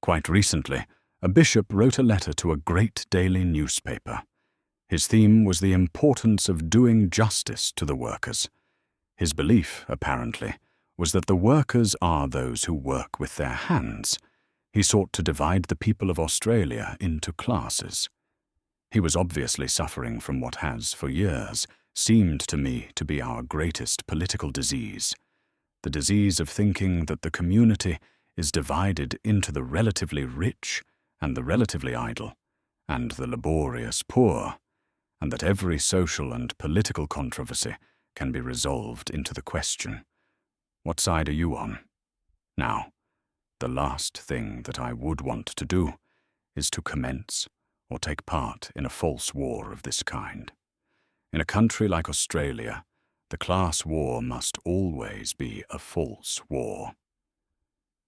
Quite recently, a bishop wrote a letter to a great daily newspaper. His theme was the importance of doing justice to the workers. His belief, apparently, was that the workers are those who work with their hands. He sought to divide the people of Australia into classes. He was obviously suffering from what has, for years, seemed to me to be our greatest political disease, the disease of thinking that the community is divided into the relatively rich and the relatively idle, and the laborious poor, and that every social and political controversy can be resolved into the question, what side are you on? Now, the last thing that I would want to do is to commence or take part in a false war of this kind. In a country like Australia, the class war must always be a false war.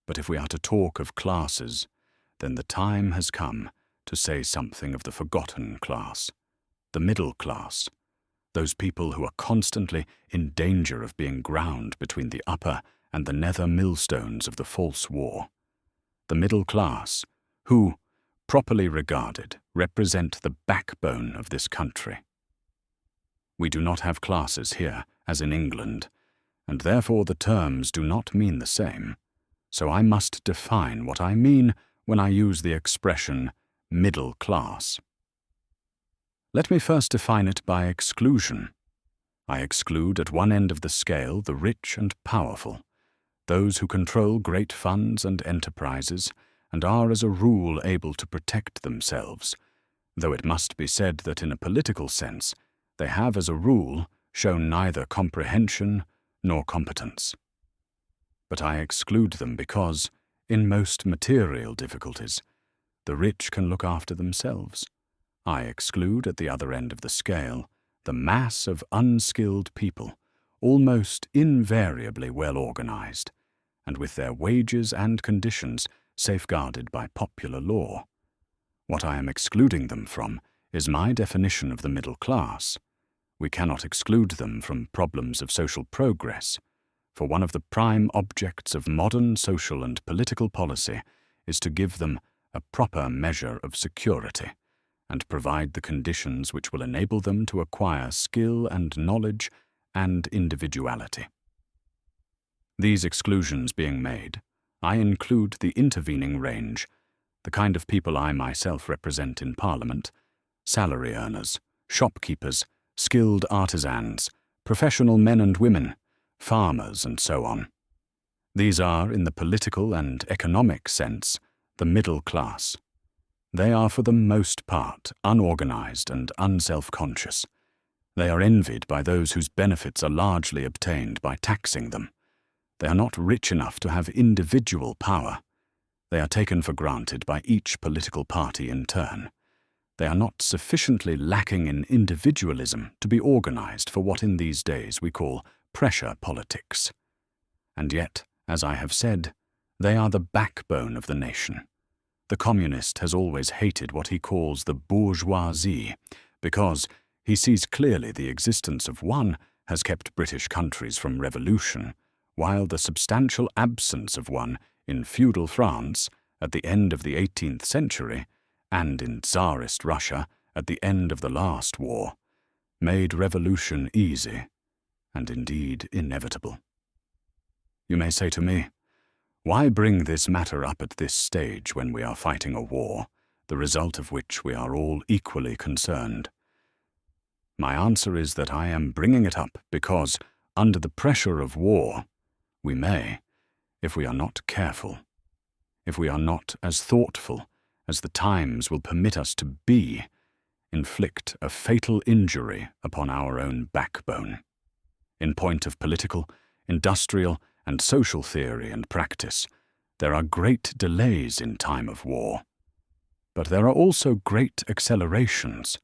But if we are to talk of classes, then the time has come to say something of the forgotten class, the middle class, those people who are constantly in danger of being ground between the upper and the nether millstones of the false war. The middle class, who, properly regarded, represent the backbone of this country. We do not have classes here, as in England, and therefore the terms do not mean the same, so I must define what I mean when I use the expression middle class. Let me first define it by exclusion. I exclude at one end of the scale the rich and powerful, those who control great funds and enterprises and are as a rule able to protect themselves, though it must be said that in a political sense they have as a rule shown neither comprehension nor competence. But I exclude them because, in most material difficulties, the rich can look after themselves. I exclude at the other end of the scale the mass of unskilled people, almost invariably well organized, and with their wages and conditions safeguarded by popular law. What I am excluding them from is my definition of the middle class. We cannot exclude them from problems of social progress, for one of the prime objects of modern social and political policy is to give them a proper measure of security and provide the conditions which will enable them to acquire skill and knowledge and individuality. These exclusions being made, I include the intervening range, the kind of people I myself represent in Parliament, salary earners, shopkeepers, skilled artisans, professional men and women, farmers, and so on. These are, in the political and economic sense, the middle class. They are for the most part unorganized and unself-conscious. They are envied by those whose benefits are largely obtained by taxing them. They are not rich enough to have individual power. They are taken for granted by each political party in turn. They are not sufficiently lacking in individualism to be organized for what in these days we call pressure politics. And yet, as I have said, they are the backbone of the nation. The communist has always hated what he calls the bourgeoisie, because he sees clearly the existence of one has kept British countries from revolution, while the substantial absence of one in feudal France at the end of the 18th century and in Tsarist Russia at the end of the last war made revolution easy and indeed inevitable. You may say to me, why bring this matter up at this stage when we are fighting a war, the result of which we are all equally concerned? My answer is that I am bringing it up because, under the pressure of war, we may, if we are not careful, if we are not as thoughtful as the times will permit us to be, inflict a fatal injury upon our own backbone. In point of political, industrial, and social theory and practice, there are great delays in time of war. But there are also great accelerations.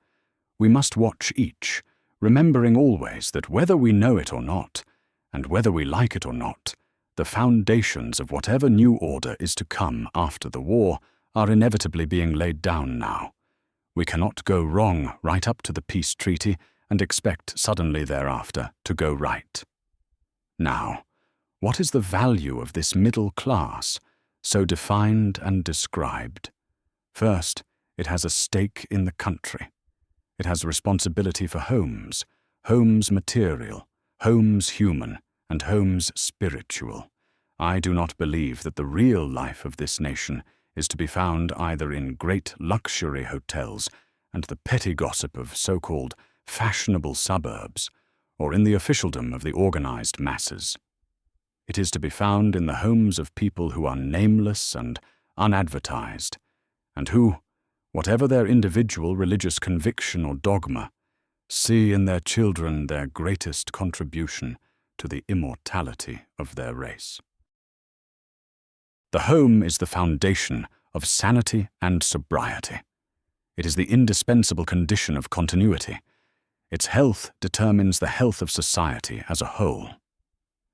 We must watch each, remembering always that whether we know it or not, and whether we like it or not, the foundations of whatever new order is to come after the war are inevitably being laid down now. We cannot go wrong right up to the peace treaty and expect suddenly thereafter to go right. Now, what is the value of this middle class, so defined and described. First, it has a stake in the country. It has responsibility for homes, homes material, homes human, and homes spiritual. I do not believe that the real life of this nation is to be found either in great luxury hotels and the petty gossip of so-called fashionable suburbs, or in the officialdom of the organized masses. It is to be found in the homes of people who are nameless and unadvertised, and who, whatever their individual religious conviction or dogma, see in their children their greatest contribution to the immortality of their race. The home is the foundation of sanity and sobriety. It is the indispensable condition of continuity. Its health determines the health of society as a whole.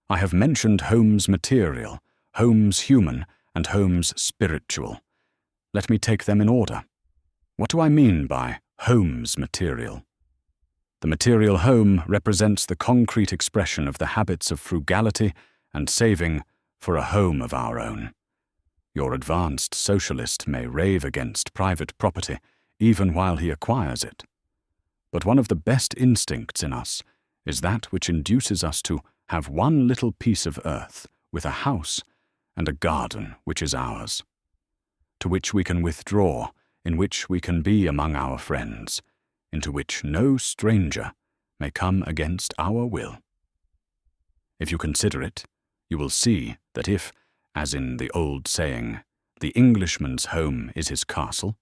I have mentioned homes material, homes human, and homes spiritual. Let me take them in order. What do I mean by homes material? The material home represents the concrete expression of the habits of frugality and saving for a home of our own. Your advanced socialist may rave against private property even while he acquires it. But one of the best instincts in us is that which induces us to have one little piece of earth with a house and a garden which is ours, to which we can withdraw, in which we can be among our friends, into which no stranger may come against our will. If you consider it, you will see that if, as in the old saying, the Englishman's home is his castle,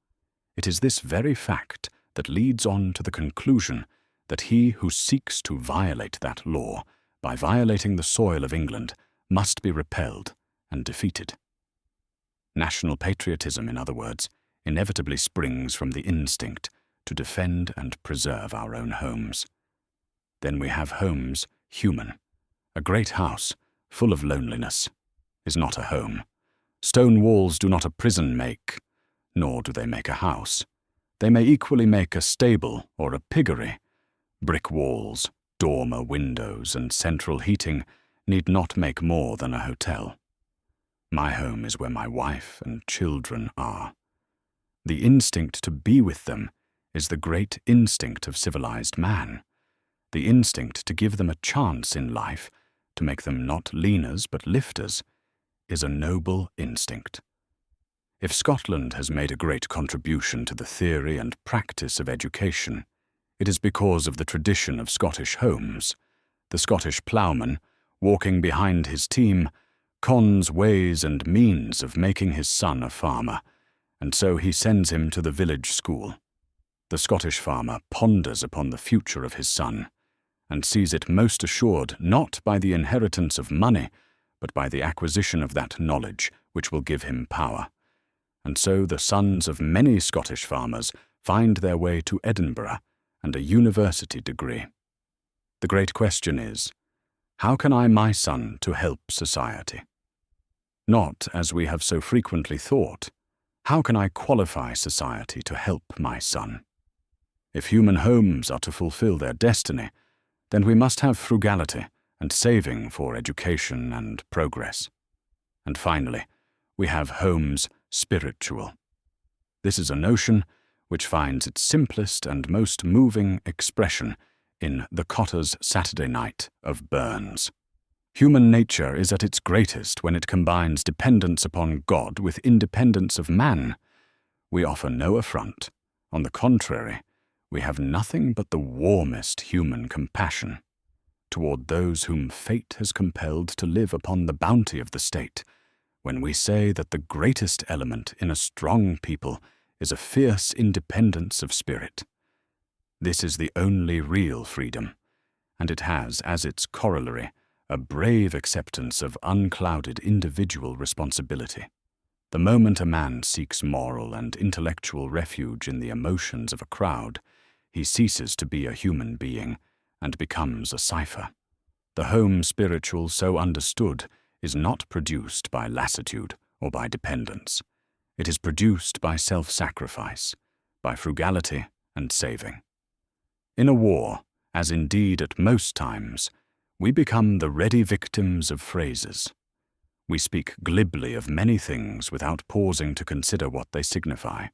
it is this very fact that leads on to the conclusion that he who seeks to violate that law by violating the soil of England must be repelled and defeated. National patriotism, in other words, inevitably springs from the instinct to defend and preserve our own homes. Then we have homes human. A great house, full of loneliness, is not a home. Stone walls do not a prison make, nor do they make a house. They may equally make a stable or a piggery. Brick walls, dormer windows, and central heating need not make more than a hotel. My home is where my wife and children are. The instinct to be with them is the great instinct of civilized man. The instinct to give them a chance in life, to make them not leaners but lifters, is a noble instinct. If Scotland has made a great contribution to the theory and practice of education, it is because of the tradition of Scottish homes. The Scottish ploughman, walking behind his team, cons ways and means of making his son a farmer, and so he sends him to the village school. The Scottish farmer ponders upon the future of his son, and sees it most assured not by the inheritance of money, but by the acquisition of that knowledge which will give him power. And so the sons of many Scottish farmers find their way to Edinburgh and a university degree. The great question is, how can my son to help society? Not, as we have so frequently thought, how can I qualify society to help my son? If human homes are to fulfill their destiny, then we must have frugality and saving for education and progress. And finally, we have homes spiritual. This is a notion which finds its simplest and most moving expression in The Cotter's Saturday Night of Burns. Human nature is at its greatest when it combines dependence upon God with independence of man. We offer no affront. On the contrary, we have nothing but the warmest human compassion toward those whom fate has compelled to live upon the bounty of the state, when we say that the greatest element in a strong people is a fierce independence of spirit. This is the only real freedom, and it has as its corollary a brave acceptance of unclouded individual responsibility. The moment a man seeks moral and intellectual refuge in the emotions of a crowd, he ceases to be a human being and becomes a cipher. The home spiritual so understood is not produced by lassitude or by dependence. It is produced by self-sacrifice, by frugality and saving. In a war, as indeed at most times, we become the ready victims of phrases. We speak glibly of many things without pausing to consider what they signify.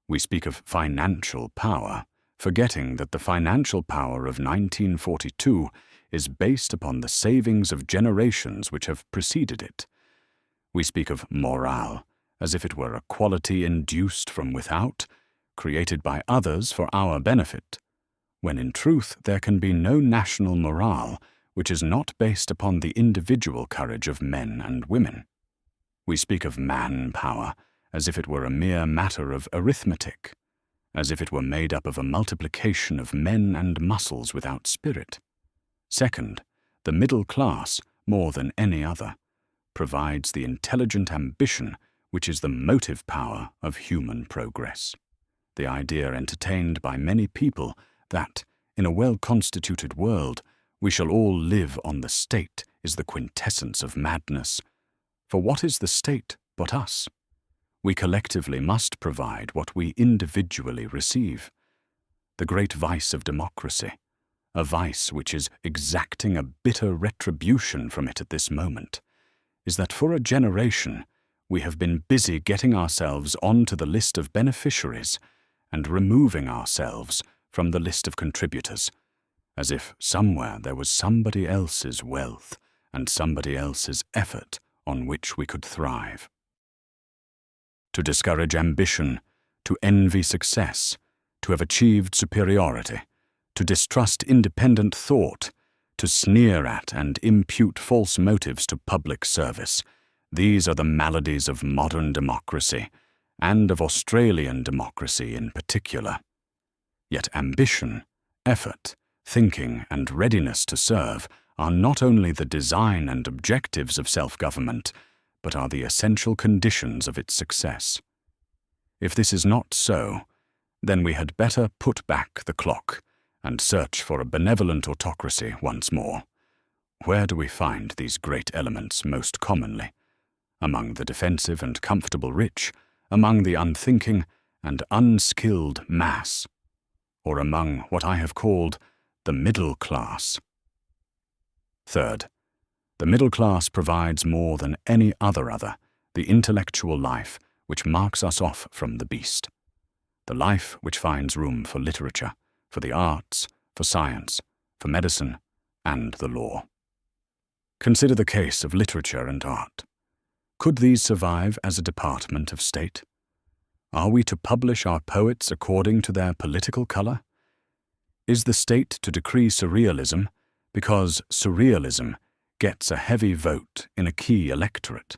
We speak of financial power, forgetting that the financial power of 1942 is based upon the savings of generations which have preceded it. We speak of morale as if it were a quality induced from without, created by others for our benefit, when in truth there can be no national morale which is not based upon the individual courage of men and women. We speak of man-power as if it were a mere matter of arithmetic, as if it were made up of a multiplication of men and muscles without spirit. Second, the middle class, more than any other, provides the intelligent ambition which is the motive power of human progress. The idea entertained by many people that, in a well-constituted world, we shall all live on the state is the quintessence of madness. For what is the state but us? We collectively must provide what we individually receive. The great vice of democracy, a vice which is exacting a bitter retribution from it at this moment, is that for a generation we have been busy getting ourselves onto the list of beneficiaries and removing ourselves from the list of contributors, as if somewhere there was somebody else's wealth and somebody else's effort on which we could thrive. To discourage ambition, to envy success, to have achieved superiority, to distrust independent thought, to sneer at and impute false motives to public service, these are the maladies of modern democracy, and of Australian democracy in particular. Yet ambition, effort, thinking, and readiness to serve are not only the design and objectives of self-government, but are the essential conditions of its success. If this is not so, then we had better put back the clock and search for a benevolent autocracy once more. Where do we find these great elements most commonly? Among the defensive and comfortable rich, among the unthinking and unskilled mass, or among what I have called the middle class? Third, the middle class provides more than any other the intellectual life which marks us off from the beast, the life which finds room for literature, for the arts, for science, for medicine, and the law. Consider the case of literature and art. Could these survive as a department of state? Are we to publish our poets according to their political color? Is the state to decree surrealism because surrealism gets a heavy vote in a key electorate?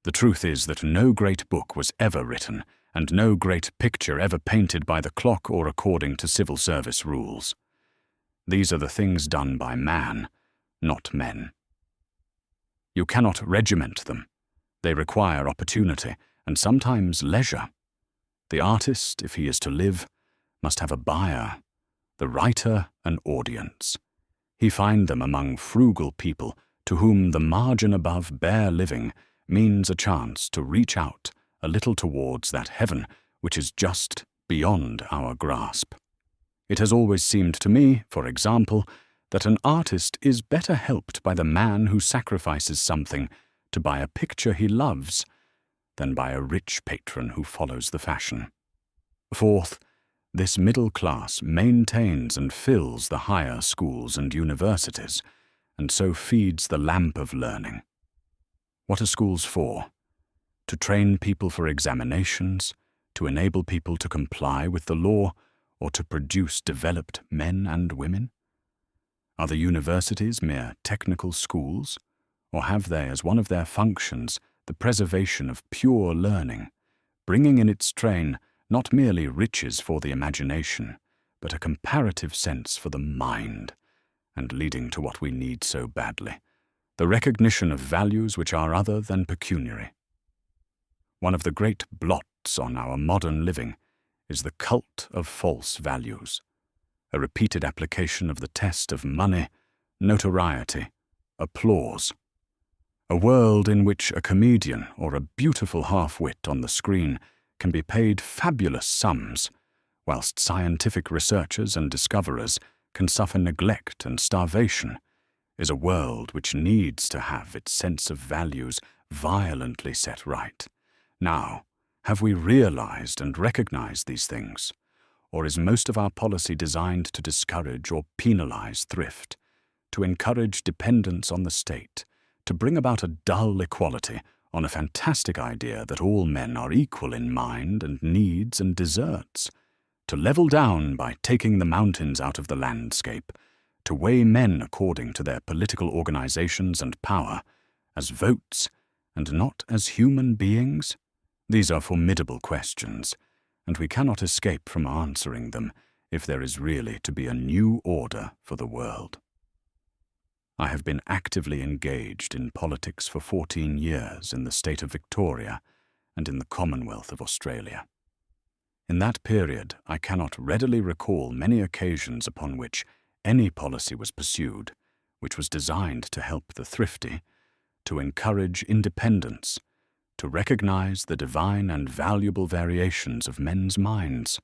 The truth is that no great book was ever written, and no great picture ever painted by the clock or according to civil service rules. These are the things done by man, not men. You cannot regiment them. They require opportunity, and sometimes leisure. The artist, if he is to live, must have a buyer, the writer an audience. He find them among frugal people to whom the margin above bare living means a chance to reach out a little towards that heaven which is just beyond our grasp. It has always seemed to me, for example, that an artist is better helped by the man who sacrifices something to buy a picture he loves than by a rich patron who follows the fashion. Fourth, this middle class maintains and fills the higher schools and universities, and so feeds the lamp of learning. What are schools for? To train people for examinations, to enable people to comply with the law, or to produce developed men and women? Are the universities mere technical schools, or have they as one of their functions the preservation of pure learning, bringing in its train not merely riches for the imagination, but a comparative sense for the mind, and leading to what we need so badly, the recognition of values which are other than pecuniary? One of the great blots on our modern living is the cult of false values, a repeated application of the test of money, notoriety, applause. A world in which a comedian or a beautiful half-wit on the screen can be paid fabulous sums, whilst scientific researchers and discoverers can suffer neglect and starvation, is a world which needs to have its sense of values violently set right. Now, have we realized and recognized these things? Or is most of our policy designed to discourage or penalize thrift, to encourage dependence on the state, to bring about a dull equality on a fantastic idea that all men are equal in mind and needs and deserts, to level down by taking the mountains out of the landscape, to weigh men according to their political organizations and power, as votes and not as human beings? These are formidable questions, and we cannot escape from answering them if there is really to be a new order for the world. I have been actively engaged in politics for 14 years in the state of Victoria and in the Commonwealth of Australia. In that period, I cannot readily recall many occasions upon which any policy was pursued which was designed to help the thrifty, to encourage independence, to recognize the divine and valuable variations of men's minds.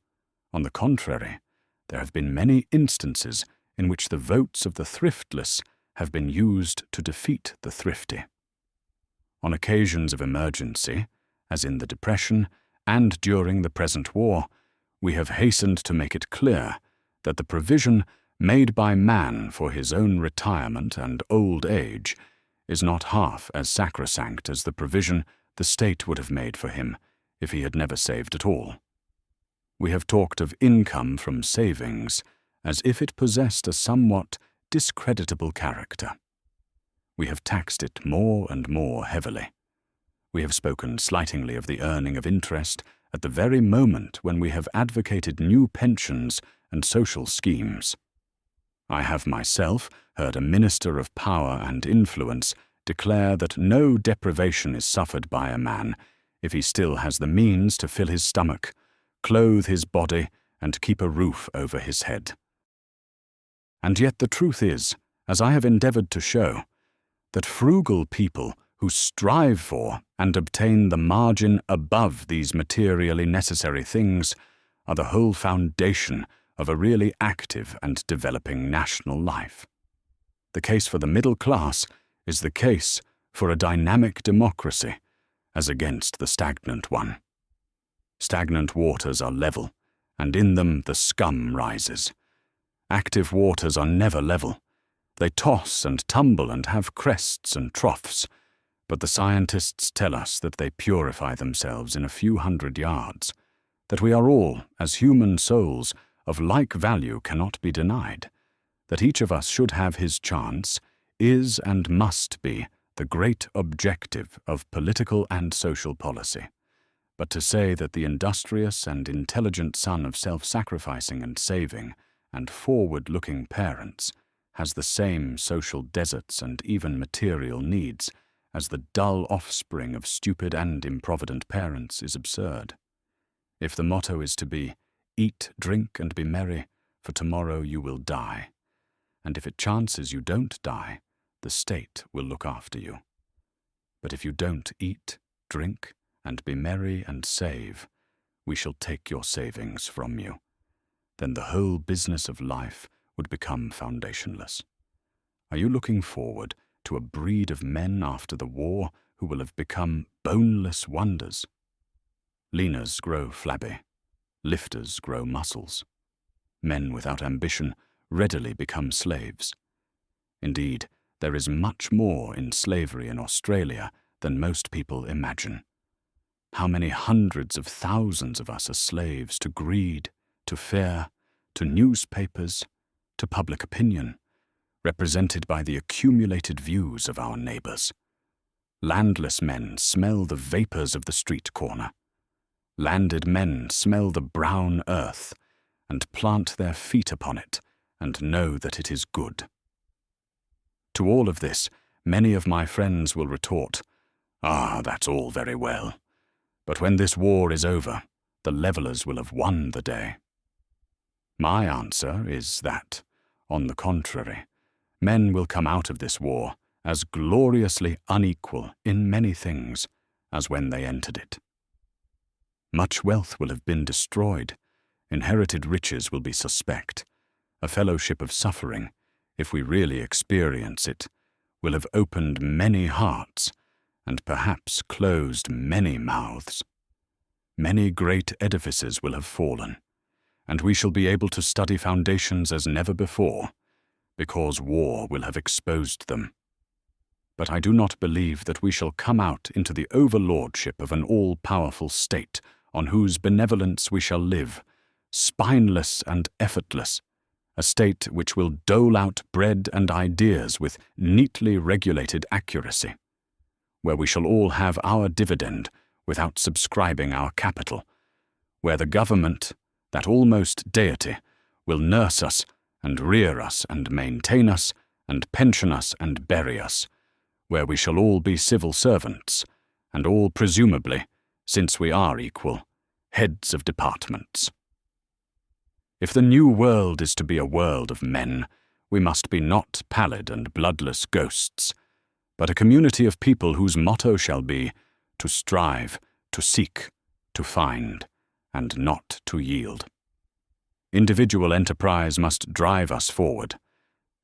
On the contrary, there have been many instances in which the votes of the thriftless have been used to defeat the thrifty. On occasions of emergency, as in the Depression and during the present war, we have hastened to make it clear that the provision made by man for his own retirement and old age is not half as sacrosanct as the provision the state would have made for him if he had never saved at all. We have talked of income from savings as if it possessed a somewhat discreditable character. We have taxed it more and more heavily. We have spoken slightingly of the earning of interest at the very moment when we have advocated new pensions and social schemes. I have myself heard a minister of power and influence declare that no deprivation is suffered by a man if he still has the means to fill his stomach, clothe his body, and keep a roof over his head. And yet the truth is, as I have endeavored to show, that frugal people who strive for and obtain the margin above these materially necessary things are the whole foundation of a really active and developing national life. The case for the middle class is the case for a dynamic democracy, as against the stagnant one. Stagnant waters are level, and in them the scum rises. Active waters are never level. They toss and tumble and have crests and troughs, but the scientists tell us that they purify themselves in a few hundred yards, that we are all, as human souls, of like value cannot be denied, that each of us should have his chance, is and must be the great objective of political and social policy. But to say that the industrious and intelligent son of self-sacrificing and saving and forward-looking parents has the same social deserts and even material needs as the dull offspring of stupid and improvident parents is absurd. If the motto is to be, "Eat, drink, and be merry, for tomorrow you will die," and if it chances you don't die, the state will look after you. But if you don't eat, drink, and be merry and save, we shall take your savings from you. Then the whole business of life would become foundationless. Are you looking forward to a breed of men after the war who will have become boneless wonders? Leaners grow flabby. Lifters grow muscles. Men without ambition readily become slaves. Indeed, there is much more in slavery in Australia than most people imagine. How many hundreds of thousands of us are slaves to greed, to fear, to newspapers, to public opinion, represented by the accumulated views of our neighbours. Landless men smell the vapours of the street corner. Landed men smell the brown earth and plant their feet upon it and know that it is good. To all of this, many of my friends will retort, "Ah, that's all very well. But when this war is over, the levellers will have won the day." My answer is that, on the contrary, men will come out of this war as gloriously unequal in many things as when they entered it. Much wealth will have been destroyed, inherited riches will be suspect, a fellowship of suffering, if we really experience it, will have opened many hearts and perhaps closed many mouths. Many great edifices will have fallen, and we shall be able to study foundations as never before, because war will have exposed them. But I do not believe that we shall come out into the overlordship of an all-powerful state on whose benevolence we shall live, spineless and effortless, a state which will dole out bread and ideas with neatly regulated accuracy, where we shall all have our dividend without subscribing our capital, where the government, that almost deity, will nurse us and rear us and maintain us and pension us and bury us, where we shall all be civil servants, and all presumably, since we are equal, heads of departments. If the new world is to be a world of men, we must be not pallid and bloodless ghosts, but a community of people whose motto shall be to strive, to seek, to find, and not to yield. Individual enterprise must drive us forward.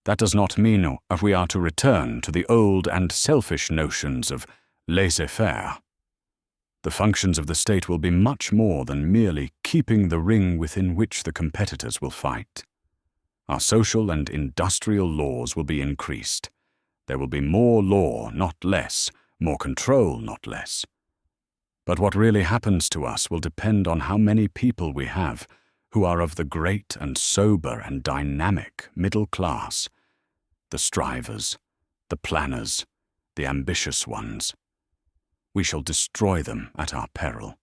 That does not mean that we are to return to the old and selfish notions of laissez-faire. The functions of the state will be much more than merely keeping the ring within which the competitors will fight. Our social and industrial laws will be increased. There will be more law, not less, more control, not less. But what really happens to us will depend on how many people we have who are of the great and sober and dynamic middle class, the strivers, the planners, the ambitious ones. We shall destroy them at our peril.